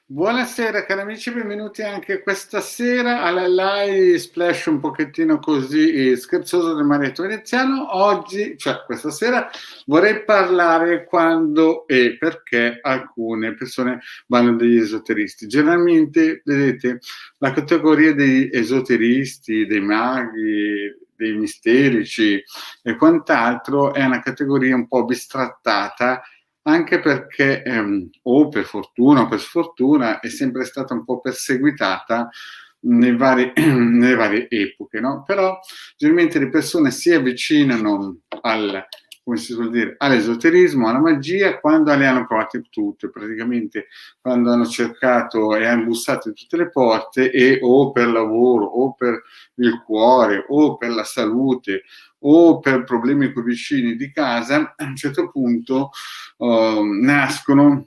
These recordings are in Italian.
Buonasera cari amici, benvenuti anche questa sera alla live splash un pochettino così scherzoso del Marietto Veneziano. Oggi, cioè questa sera, vorrei parlare quando e perché alcune persone vanno degli esoteristi. Generalmente, vedete, la categoria degli esoteristi, dei maghi, dei misterici e quant'altro è una categoria un po' bistrattata, anche perché o per fortuna o per sfortuna è sempre stata un po' perseguitata nelle varie epoche, no? Però generalmente le persone si avvicinano come si suol dire, all'esoterismo, alla magia, quando le hanno provate tutte, praticamente quando hanno cercato e hanno bussato in tutte le porte e o per lavoro o per il cuore o per la salute o per problemi con i vicini di casa, a un certo punto nascono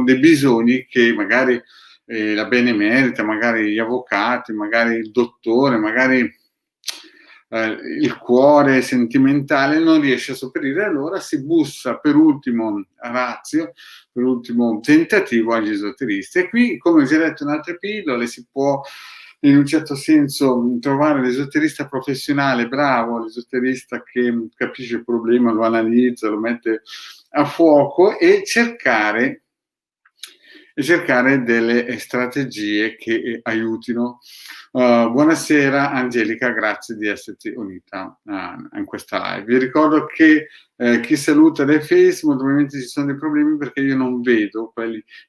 dei bisogni che magari la benemerita, magari gli avvocati, magari il dottore, magari il cuore sentimentale non riesce a sopperire, allora si bussa per ultimo ratio, per ultimo tentativo agli esoteristi. E qui, come ho già detto in altre pillole, si può in un certo senso trovare l'esoterista professionale bravo, l'esoterista che capisce il problema, lo analizza, lo mette a fuoco e cercare delle strategie che aiutino. Buonasera Angelica, grazie di esserti unita in questa live. Vi ricordo che chi saluta dai Facebook, ovviamente ci sono dei problemi perché io non vedo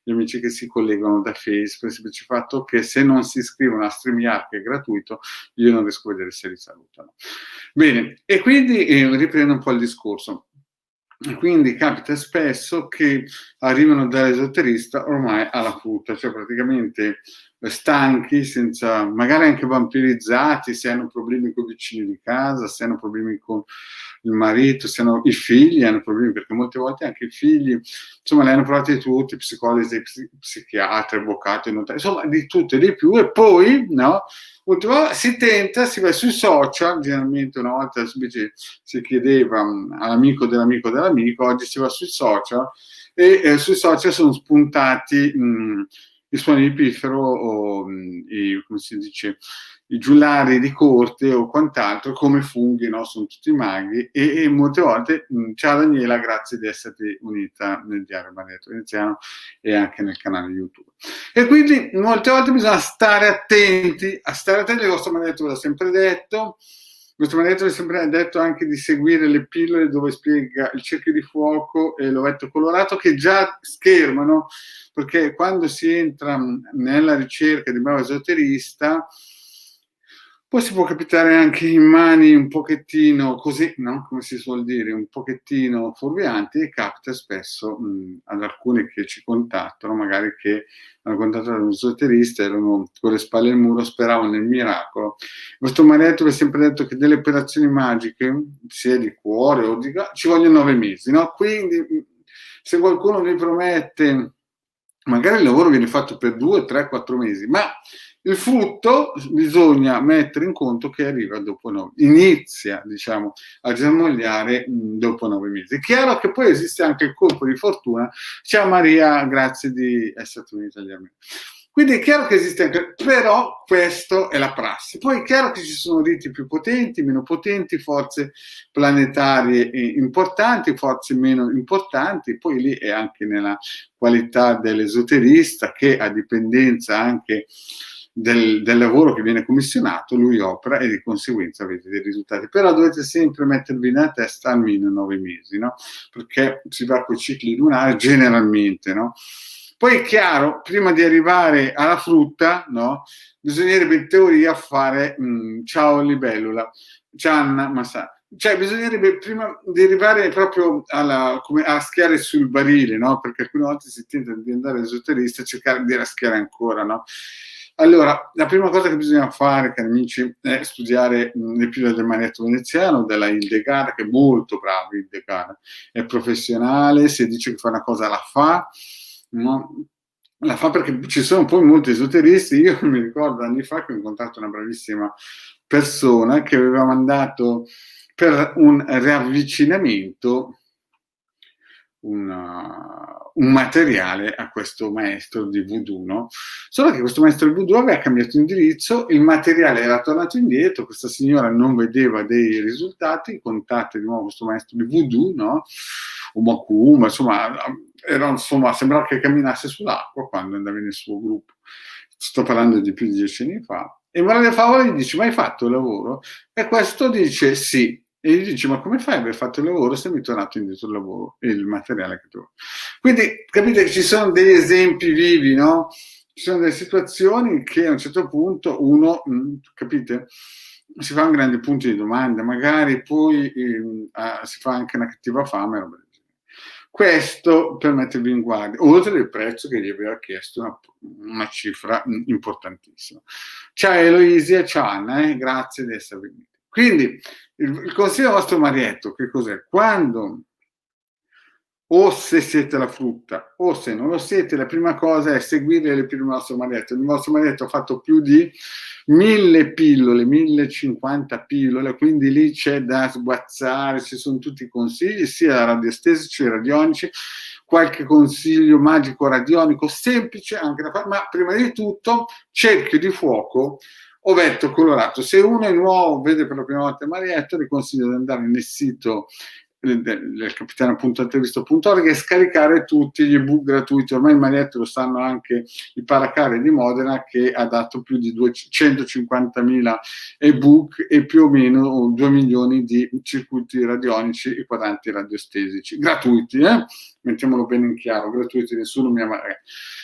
gli amici che si collegano da Facebook, per il semplice fatto che se non si iscrivono a StreamYard, che è gratuito, io non riesco a vedere se li salutano. Bene, e quindi riprendo un po' il discorso. Quindi capita spesso che arrivano dall'esoterista ormai alla frutta, cioè praticamente stanchi, senza, magari anche vampirizzati, se hanno problemi con i vicini di casa, se hanno problemi con il marito, se hanno i figli, hanno problemi, perché molte volte anche i figli, insomma, le hanno provate tutti, psicologi, psichiatri, avvocati, notari, insomma, di tutto e di più, e poi, no? Ultimo, si tenta, si va sui social, generalmente una volta si chiedeva all'amico dell'amico dell'amico, oggi si va sui social e sui social sono spuntati i suoni di piffero o come si dice, i giullari di corte o quant'altro come funghi, no? Sono tutti maghi e molte volte ciao Daniela, grazie di esserti unita nel diario Marietto Veneziano e anche nel canale YouTube. E quindi molte volte bisogna stare attenti, il vostro maledetto ve l'ho sempre detto, il vostro maledetto vi ha sempre detto anche di seguire le pillole dove spiega il cerchio di fuoco e l'ovetto colorato che già schermano, perché quando si entra nella ricerca di un bravo esoterista poi si può capitare anche in mani un pochettino così, no? Come si suol dire, un pochettino fuorvianti, e capita spesso ad alcuni che ci contattano, magari che hanno contattato un esoterista, erano con le spalle al muro, speravano nel miracolo. Questo maledetto vi ha sempre detto che delle operazioni magiche, sia di cuore o di ci vogliono 9 mesi, no? Quindi se qualcuno vi promette, magari il lavoro viene fatto per 2, 3, 4 mesi, ma il frutto bisogna mettere in conto che arriva dopo inizia, diciamo, a germogliare dopo 9 mesi. È chiaro che poi esiste anche il colpo di fortuna. Ciao Maria, grazie di essere unita agli amici. Quindi è chiaro che esiste anche, però questo è la prassi. Poi è chiaro che ci sono riti più potenti, meno potenti, forze planetarie importanti, forze meno importanti, poi lì è anche nella qualità dell'esoterista che a dipendenza anche del lavoro che viene commissionato, lui opera e di conseguenza avete dei risultati. Però dovete sempre mettervi nella testa almeno 9 mesi, no? Perché si va con i cicli lunari generalmente, no? Poi è chiaro, prima di arrivare alla frutta, no? Bisognerebbe in teoria fare ciao libellula, Gianna Massà. Cioè bisognerebbe prima di arrivare proprio come a raschiare sul barile, no? Perché alcune volte si tenta di andare all'esoterista e cercare di raschiare ancora, no? Allora, la prima cosa che bisogna fare, cari amici, è studiare le pillole del Marietto Veneziano, della Hildegard, che è molto brava Hildegard, è professionale, se dice che fa una cosa la fa, no? La fa perché ci sono poi molti esoteristi. Io mi ricordo anni fa che ho incontrato una bravissima persona che aveva mandato per un riavvicinamento un materiale a questo maestro di voodoo, no? Solo che questo maestro di voodoo aveva cambiato indirizzo, il materiale era tornato indietro, questa signora non vedeva dei risultati, contatta di nuovo questo maestro di voodoo, no? Umakuma, insomma, sembrava che camminasse sull'acqua quando andava nel suo gruppo. Sto parlando di più di 10 anni fa. E Morale Favola gli dice: ma hai fatto il lavoro? E questo dice sì. E gli dice: ma come fai ad aver fatto il lavoro se mi è tornato indietro il lavoro e il materiale che trovo? Quindi capite che ci sono degli esempi vivi, no? Ci sono delle situazioni che a un certo punto uno, capite, si fa un grande punto di domanda, magari poi si fa anche una cattiva fame, roba del genere. Questo per mettervi in guardia, oltre il prezzo che gli aveva chiesto, una cifra importantissima. Ciao Eloisia, ciao Anna, grazie di essere venuti. Quindi il consiglio al vostro marietto, che cos'è? Quando, o se siete la frutta, o se non lo siete, la prima cosa è seguire le pillole del vostro marietto. Il vostro marietto ha fatto più di 1000 pillole, 1050 pillole, quindi lì c'è da sguazzare, ci sono tutti i consigli, sia radiostesici, radionici, qualche consiglio magico radionico semplice anche da fare, ma prima di tutto cerchio di fuoco, ovetto colorato. Se uno è nuovo, vede per la prima volta il marietto, vi consiglio di andare nel sito del capitano.intervista.org e scaricare tutti gli ebook gratuiti. Ormai il marietto lo sanno anche i paracari di Modena, che ha dato più di 250.000 ebook e più o meno 2 milioni di circuiti radionici e quadranti radiostesici gratuiti, mettiamolo bene in chiaro, gratuiti, nessuno mi ama.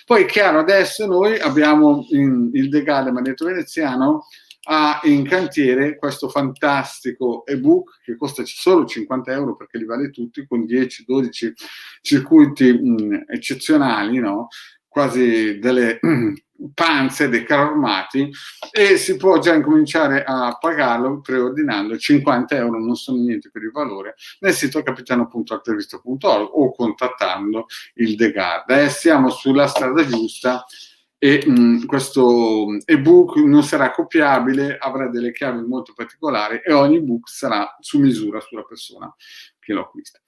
Poi chiaro, adesso noi abbiamo il Degale Marietto Veneziano ha in cantiere questo fantastico ebook che costa solo 50 euro perché li vale tutti, con 10-12 circuiti eccezionali, no? Quasi delle panze, dei carri armati, e si può già incominciare a pagarlo preordinando. 50 euro non sono niente per il valore, nel sito capitano.intervista.org o contattando il Degard. Siamo sulla strada giusta. E questo ebook non sarà copiabile, avrà delle chiavi molto particolari e ogni ebook sarà su misura sulla persona che lo acquista.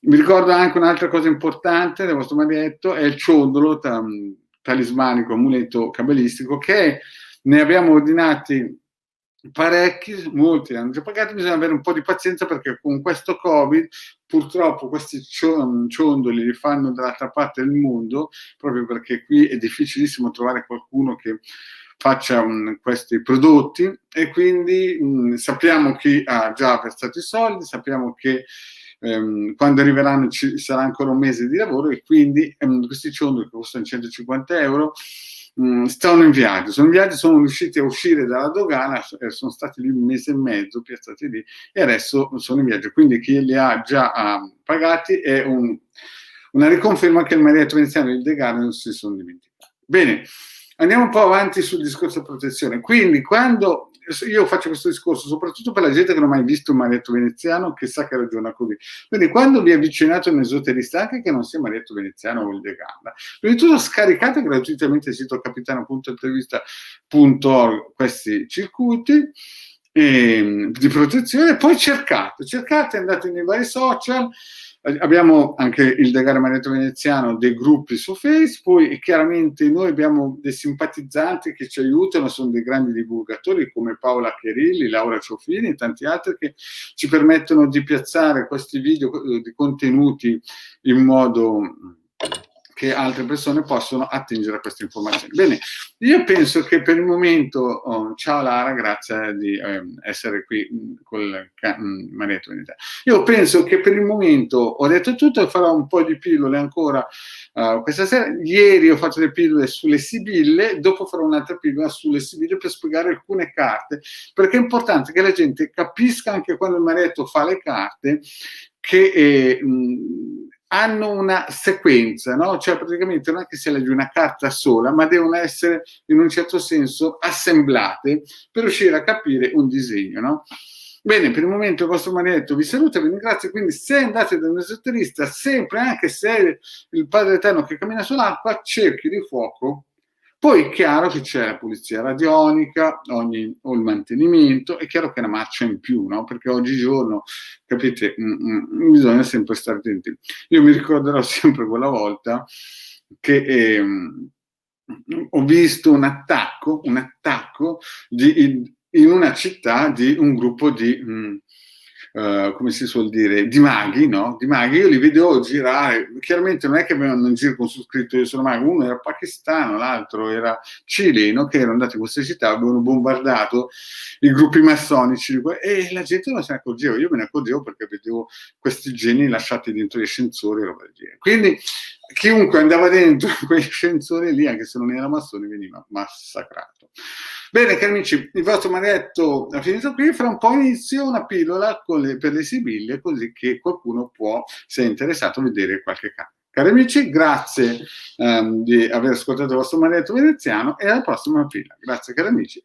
Vi ricordo anche un'altra cosa importante del vostro marietto, è il ciondolo talismanico, amuleto cabalistico, che ne abbiamo ordinati parecchi, molti hanno già pagato, bisogna avere un po' di pazienza perché con questo Covid purtroppo questi ciondoli li fanno dall'altra parte del mondo, proprio perché qui è difficilissimo trovare qualcuno che faccia questi prodotti, e quindi sappiamo chi ha già versato i soldi, sappiamo che quando arriveranno ci sarà ancora un mese di lavoro, e quindi questi ciondoli che costano 150 euro stanno in viaggio, sono riusciti a uscire dalla dogana, sono stati lì un mese e mezzo piazzati lì e adesso sono in viaggio, quindi chi li ha già pagati è una riconferma che il marietto veneziano e il Degano non si sono dimenticati. Bene, andiamo un po' avanti sul discorso protezione. Quindi quando io faccio questo discorso soprattutto per la gente che non ha mai visto un marietto veneziano, che sa che ragiona così, quindi quando vi avvicinate a un esoterista, anche che non sia marietto veneziano o il Deganda, prima di tutto scaricate gratuitamente il sito capitano.intervista.org questi circuiti di protezione, poi cercate, andate nei vari social. Abbiamo anche il Degare Marietto Veneziano, dei gruppi su Facebook, e chiaramente noi abbiamo dei simpatizzanti che ci aiutano, sono dei grandi divulgatori come Paola Cherilli, Laura Ciofini e tanti altri che ci permettono di piazzare questi video di contenuti in modo che altre persone possono attingere a queste informazioni. Bene, io penso che per il momento, ciao Lara, grazie di essere qui col Marietto Veneziano. Io penso che per il momento ho detto tutto, farò un po' di pillole ancora questa sera. Ieri ho fatto le pillole sulle sibille, dopo farò un'altra pillola sulle sibille per spiegare alcune carte, perché è importante che la gente capisca anche quando il Marietto fa le carte che hanno una sequenza, no? Cioè praticamente non è che si legge una carta sola, ma devono essere in un certo senso assemblate per riuscire a capire un disegno, no? Bene, per il momento il vostro Marietto vi saluta, vi ringrazio. Quindi se andate da un esoterista, sempre, anche se è il Padre Eterno che cammina sull'acqua, cerchi di fuoco Poi è chiaro che c'è la pulizia radionica, o il mantenimento, è chiaro che è una marcia in più, no? Perché oggigiorno, capite, bisogna sempre stare attenti. Io mi ricorderò sempre quella volta che ho visto un attacco in una città di un gruppo di come si suol dire, di maghi, no? Di maghi, io li vedevo girare, chiaramente non è che avevano in giro con su scritto io sono mago, uno era pakistano, l'altro era cileno, che erano andati in questa città, avevano bombardato i gruppi massonici e la gente non se ne accorgeva, io me ne accorgevo perché vedevo questi geni lasciati dentro gli ascensori e roba del genere. Quindi chiunque andava dentro quegli ascensori lì, anche se non era massone, veniva massacrato. Bene, cari amici, il vostro maretto è finito qui, fra un po' inizio una pillola per le Sibille, così che qualcuno può, se è interessato, vedere qualche caso. Cari amici, grazie di aver ascoltato il vostro maretto veneziano e alla prossima pillola. Grazie cari amici.